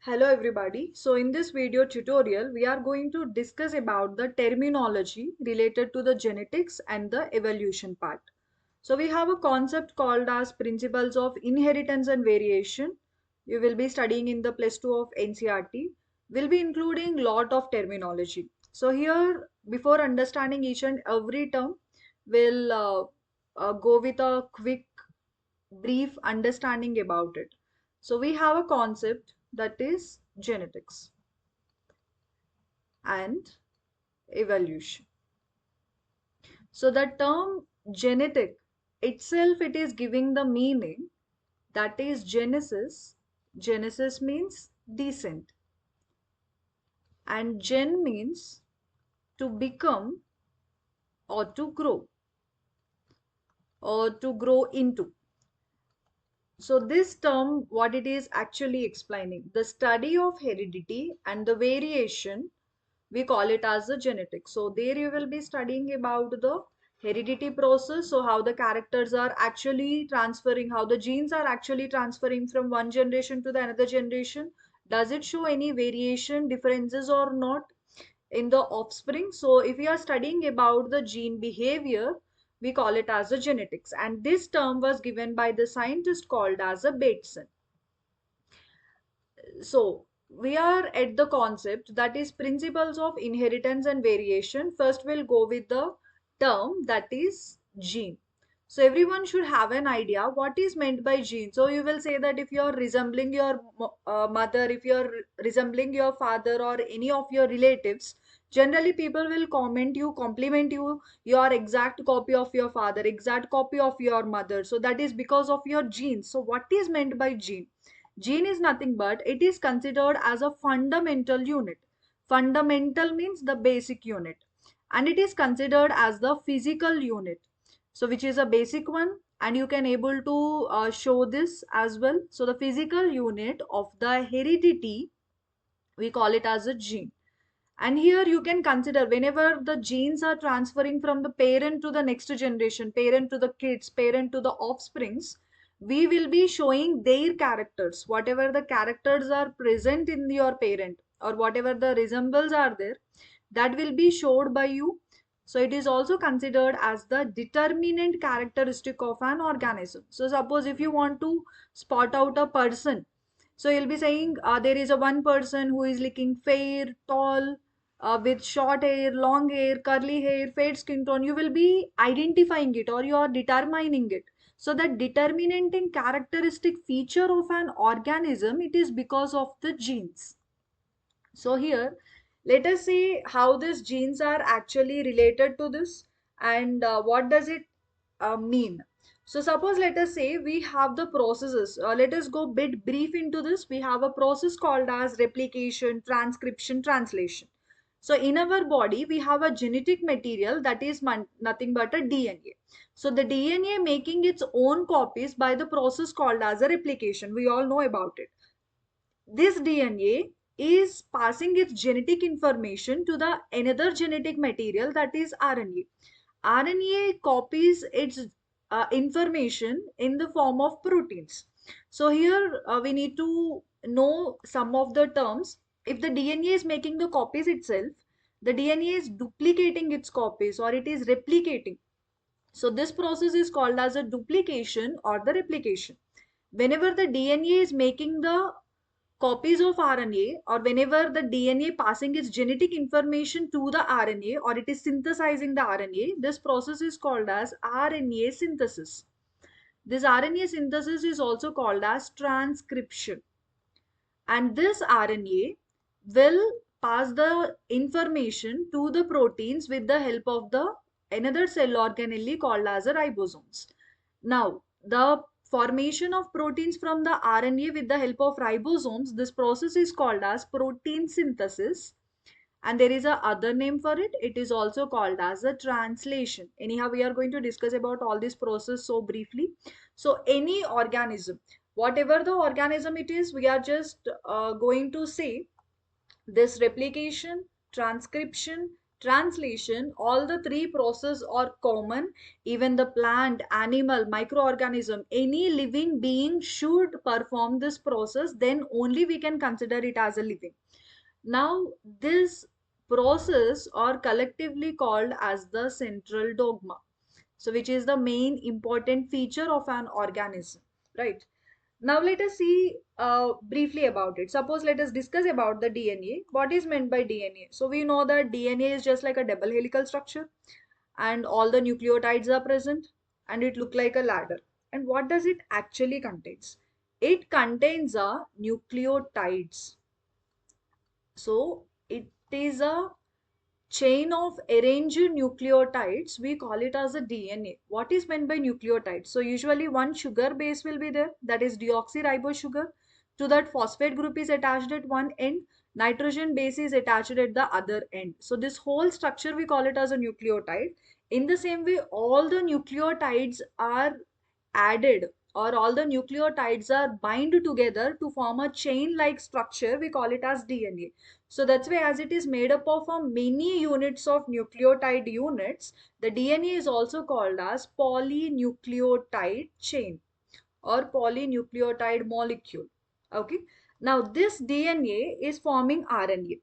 Hello everybody. So in this video tutorial, we are going to discuss about the terminology related to the genetics and the evolution part. So we have a concept called as principles of inheritance and variation. You will be studying in the plus 2 of NCERT. We'll be including lot of terminology. So here, before understanding each and every term, we'll go with a quick brief understanding about it. So we have a concept that is genetics and evolution. So the term genetic itself, it is giving the meaning that is Genesis. Genesis means descent, and gen means to become or to grow or to grow into. So this term, what it is actually explaining, the study of heredity and the variation, we call it as the genetics. So there you will be studying about the heredity process. So how the characters are actually transferring, how the genes are actually transferring from one generation to the another generation. Does it show any variation, differences or not in the offspring? So if we are studying about the gene behavior, we call it as the genetics. And this term was given by the scientist called as a Bateson. So we are at the concept that is principles of inheritance and variation. First we'll go with the term that is gene. So everyone should have an idea what is meant by gene. So you will say that if you're resembling your mother, if you're resembling your father or any of your relatives, generally people will comment you, compliment you, your exact copy of your father, exact copy of your mother. So that is because of your genes. So what is meant by gene? Gene is nothing but it is considered as a fundamental unit. Fundamental means the basic unit, and it is considered as the physical unit. So which is a basic one, and you can able to show this as well. So the physical unit of the heredity, we call it as a gene. And here you can consider whenever the genes are transferring from the parent to the next generation, parent to the kids, parent to the offsprings, we will be showing their characters. Whatever the characters are present in your parent or whatever the resembles are there, that will be showed by you. So it is also considered as the determinant characteristic of an organism. So suppose if you want to spot out a person, so you'll be saying there is a one person who is looking fair, tall, with short hair, long hair, curly hair, fair skin tone. You will be identifying it or you are determining it. So the determinant and characteristic feature of an organism, it is because of the genes. So here, let us see how these genes are actually related to this and what does it mean. So suppose let us say we have the processes. Let us go bit brief into this. We have a process called as replication, transcription, translation. So in our body, we have a genetic material that is nothing but a DNA. So the DNA making its own copies by the process called as a replication. We all know about it. This DNA is passing its genetic information to the another genetic material that is RNA. RNA copies its information in the form of proteins. So here we need to know some of the terms. If the DNA is making the copies itself, the DNA is duplicating its copies or it is replicating. So this process is called as a duplication or the replication. Whenever the DNA is making the copies of RNA, or whenever the DNA passing its genetic information to the RNA or it is synthesizing the RNA, this process is called as RNA synthesis. This RNA synthesis is also called as transcription. And this RNA will pass the information to the proteins with the help of the another cell organelle called as the ribosomes. Now, the formation of proteins from the RNA with the help of ribosomes, this process is called as protein synthesis. And there is a other name for it. It is also called as a translation. Anyhow, we are going to discuss about all this process so briefly. So any organism, whatever the organism it is, we are just going to say this replication, transcription, translation, all the three processes are common. Even the plant, animal, microorganism, any living being should perform this process, then only we can consider it as a living. Now, this process are collectively called as the central dogma. So, which is the main important feature of an organism, right? Now let us see briefly about it. Suppose let us discuss about the DNA. What is meant by DNA? So we know that DNA is just like a double helical structure and all the nucleotides are present and it look like a ladder. And what does it actually contains? It contains a nucleotides. So it is a chain of arranged nucleotides. We call it as a DNA. What is meant by nucleotides? So usually one sugar base will be there, that is deoxyribose sugar. To that phosphate group is attached at one end, nitrogen base is attached at the other end. So this whole structure we call it as a nucleotide. In the same way, all the nucleotides are added, or all the nucleotides are bind together to form a chain like structure. We call it as DNA. So that's why, as it is made up of many units of nucleotide units, the DNA is also called as polynucleotide chain or polynucleotide molecule. Okay. Now this DNA is forming RNA.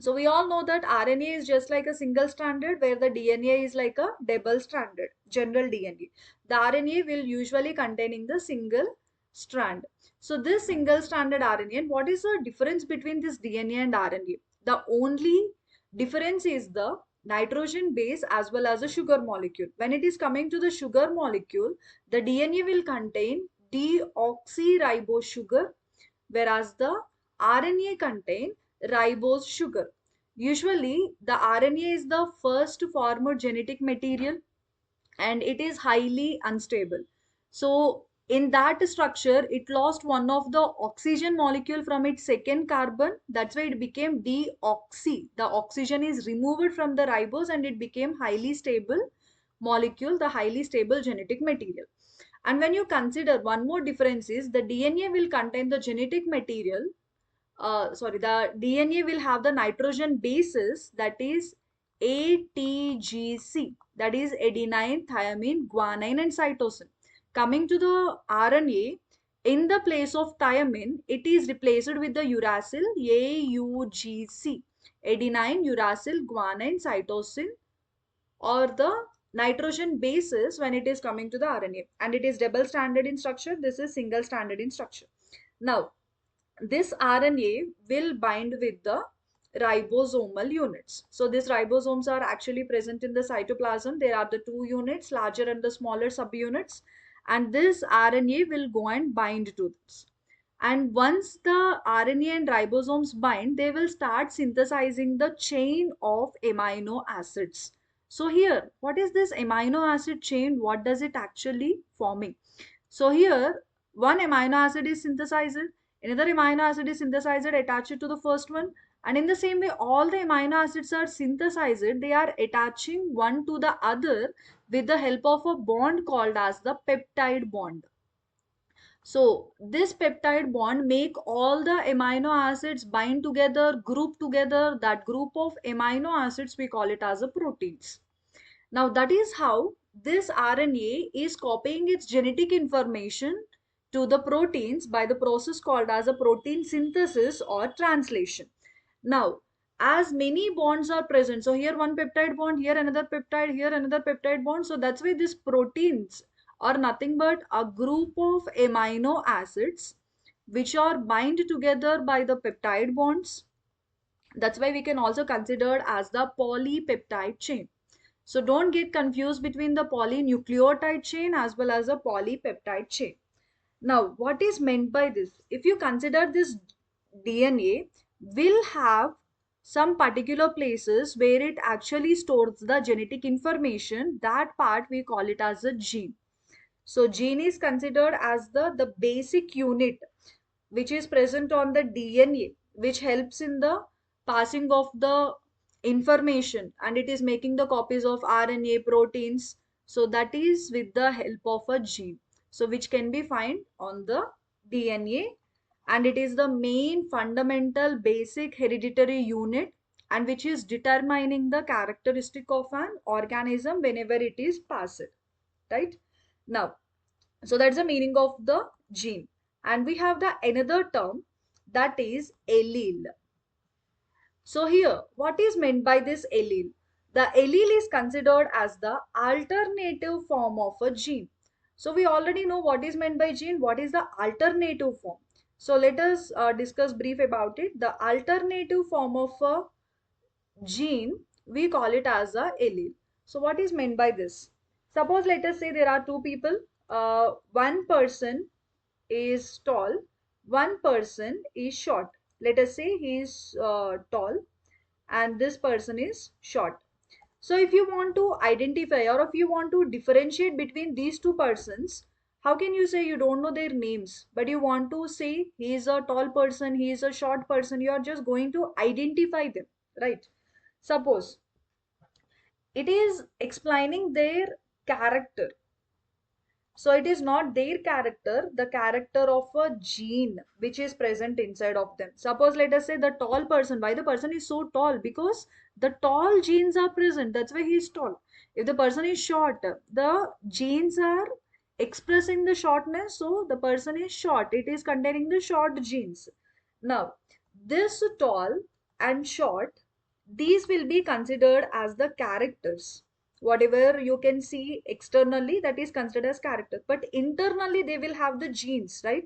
So we all know that RNA is just like a single stranded, where the DNA is like a double stranded general DNA. The RNA will usually containing the single strand. So this single stranded RNA, and what is the difference between this DNA and RNA? The only difference is the nitrogen base as well as the sugar molecule. When it is coming to the sugar molecule, the DNA will contain deoxyribose sugar, whereas the RNA contain ribose sugar. Usually, the RNA is the first formed genetic material and it is highly unstable. So, in that structure, it lost one of the oxygen molecule from its second carbon. That's why it became deoxy. The oxygen is removed from the ribose and it became highly stable molecule, the highly stable genetic material. And when you consider one more difference is the DNA will contain the genetic material, the DNA will have the nitrogen bases, that is ATGC, that is adenine, thymine, guanine, and cytosine. Coming to the RNA, in the place of thymine, it is replaced with the uracil, AUGC, adenine, uracil, guanine, cytosine, or the nitrogen bases when it is coming to the RNA. And it is double stranded in structure. This is single stranded in structure. Now, this RNA will bind with the ribosomal units. So these ribosomes are actually present in the cytoplasm. There are the two units, larger and the smaller subunits. And this RNA will go and bind to this. And once the RNA and ribosomes bind, they will start synthesizing the chain of amino acids. So here, what is this amino acid chain? What does it actually forming? So here, one amino acid is synthesized, another amino acid is synthesized, attached to the first one. And in the same way, all the amino acids are synthesized. They are attaching one to the other with the help of a bond called as the peptide bond. So this peptide bond make all the amino acids bind together, group together. That group of amino acids, we call it as a proteins. Now that is how this RNA is copying its genetic information to the proteins by the process called as a protein synthesis or translation. Now, as many bonds are present, so here one peptide bond, here another peptide, here another peptide bond. So that's why these proteins are nothing but a group of amino acids which are bind together by the peptide bonds. That's why we can also consider as the polypeptide chain. So don't get confused between the polynucleotide chain as well as the polypeptide chain. Now, what is meant by this? If you consider this DNA will have some particular places where it actually stores the genetic information, that part we call it as a gene. So gene is considered as the basic unit which is present on the DNA, which helps in the passing of the information, and it is making the copies of RNA proteins. So that is with the help of a gene. So which can be found on the DNA, and it is the main fundamental basic hereditary unit and which is determining the characteristic of an organism whenever it is passed, right? Now, so that's the meaning of the gene. And we have the another term, that is allele. So here, what is meant by this allele? The allele is considered as the alternative form of a gene. So we already know what is meant by gene, what is the alternative form. So let us discuss brief about it. The alternative form of a gene, we call it as a allele. So what is meant by this? Suppose let us say there are two people. One person is tall, one person is short. Let us say he is tall and this person is short. So if you want to identify or if you want to differentiate between these two persons, how can you say you don't know their names, but you want to say he is a tall person, he is a short person? You are just going to identify them, right? Suppose it is explaining their character. So it is not their character, the character of a gene which is present inside of them. Suppose let us say the tall person. Why the person is so tall? Because the tall genes are present. That's why he is tall. If the person is short, the genes are expressing the shortness. So the person is short. It is containing the short genes. Now, this tall and short, these will be considered as the characters. Whatever you can see externally, that is considered as character, but internally they will have the genes, right?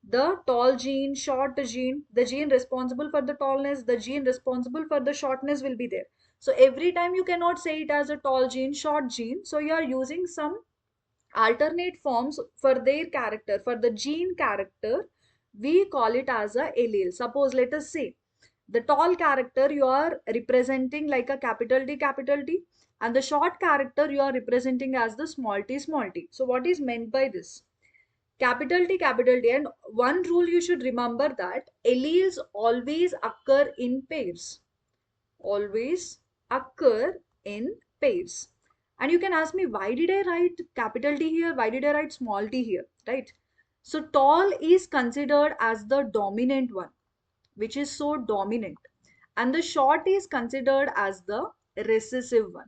The tall gene, short gene, the gene responsible for the tallness, the gene responsible for the shortness will be there. So every time you cannot say it as a tall gene, short gene, so you are using some alternate forms for their character. For the gene character, we call it as a allele. Suppose let us say the tall character you are representing like a capital T, and the short character you are representing as the small t. So what is meant by this? Capital T, and one rule you should remember, that alleles always occur in pairs. Always occur in pairs. And you can ask me, why did I write capital T here? Why did I write small t here? Right? So tall is considered as the dominant one, which is so dominant, and the short is considered as the recessive one.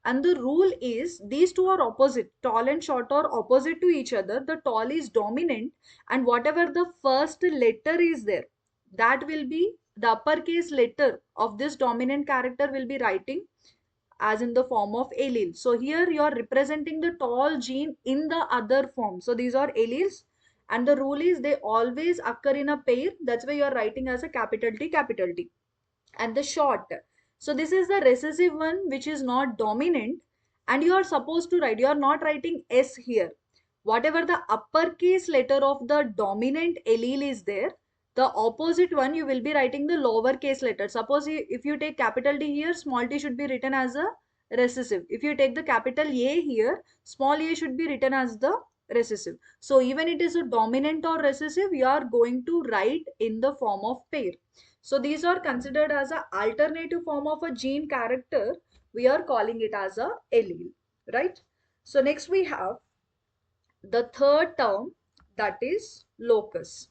And the rule is these two are opposite. Tall and short are opposite to each other. The tall is dominant, and whatever the first letter is there, that will be the uppercase letter of this dominant character will be writing as in the form of allele. So here you are representing the tall gene in the other form. So these are alleles, and the rule is they always occur in a pair. That's why you are writing as a capital T. And the short, so this is the recessive one which is not dominant, and you are supposed to write, you are not writing S here. Whatever the uppercase letter of the dominant allele is there, the opposite one you will be writing the lowercase letter. Suppose if you take capital T here, small t should be written as a recessive. If you take the capital A here, small a should be written as the recessive. So even it is a dominant or recessive, you are going to write in the form of pair. So these are considered as an alternative form of a gene character. We are calling it as a allele, right? So next we have the third term, that is locus.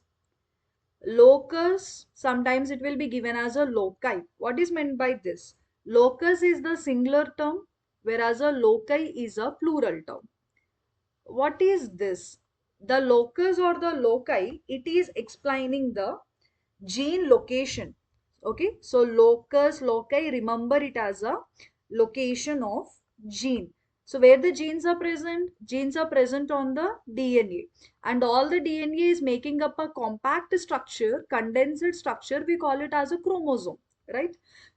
Locus, sometimes it will be given as a loci. What is meant by this? Locus is the singular term, whereas a loci is a plural term. What is this? The locus or the loci, it is explaining the gene location. Okay, so locus, loci, remember it as a location of gene. So where the genes are present on the DNA, and all the DNA is making up a compact structure, condensed structure, we call it as a chromosome, right?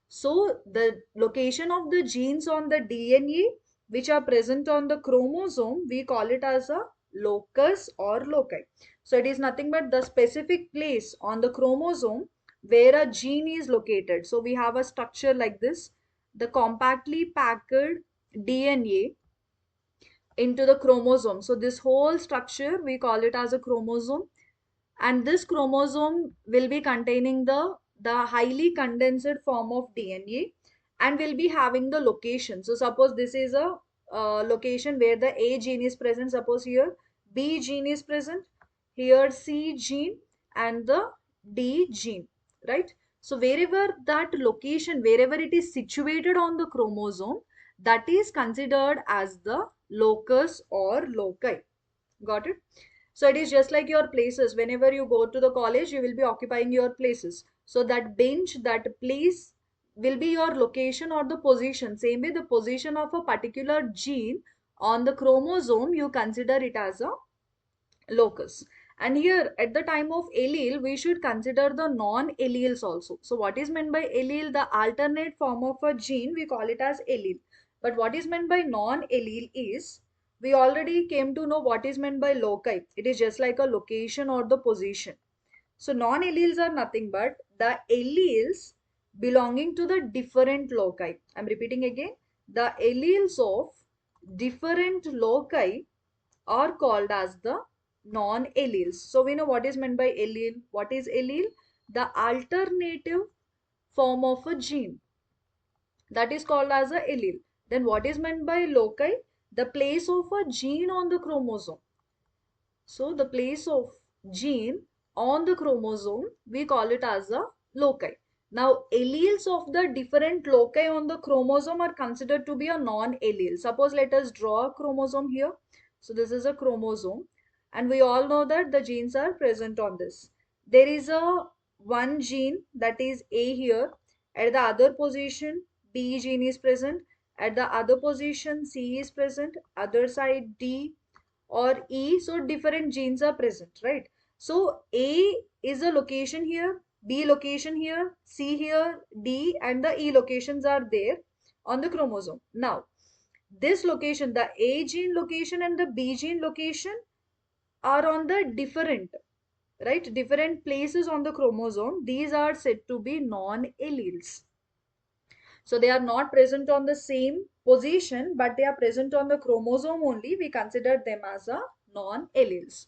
So the location of the genes on the DNA which are present on the chromosome, we call it as a locus or loci. So it is nothing but the specific place on the chromosome where a gene is located. So we have a structure like this, the compactly packed DNA into the chromosome. So this whole structure, we call it as a chromosome, and this chromosome will be containing the highly condensed form of DNA, and will be having the location. So suppose this is a location where the A gene is present. Suppose here B gene is present, here C gene, and the D gene, right? So wherever that location, wherever it is situated on the chromosome, that is considered as the locus or loci. Got it? So it is just like your places. Whenever you go to the college, you will be occupying your places. So that bench, that place will be your location or the position. Same way, the position of a particular gene on the chromosome, you consider it as a locus. And here at the time of allele, we should consider the non-alleles also. So what is meant by allele? The alternate form of a gene, we call it as allele. But what is meant by non-allele is, we already came to know what is meant by loci. It is just like a location or the position. So non-alleles are nothing but the alleles belonging to the different loci. I'm repeating again. The alleles of different loci are called as the non-alleles. So we know what is meant by allele. What is allele? The alternative form of a gene. That is called as a allele. Then what is meant by loci? The place of a gene on the chromosome. So the place of gene on the chromosome, we call it as a loci. Now alleles of the different loci on the chromosome are considered to be a non-allele. Suppose let us draw a chromosome here. So this is a chromosome and we all know that the genes are present on this. There is a one gene, that is A here. At the other position B gene is present. At the other position C is present. Other side D or E. So different genes are present, right? So A is a location here, B location here, C here, D and the E locations are there on the chromosome. Now, this location, the A gene location and the B gene location are on the different, right? Different places on the chromosome. These are said to be non-alleles. So they are not present on the same position, but they are present on the chromosome only. We consider them as a non-alleles.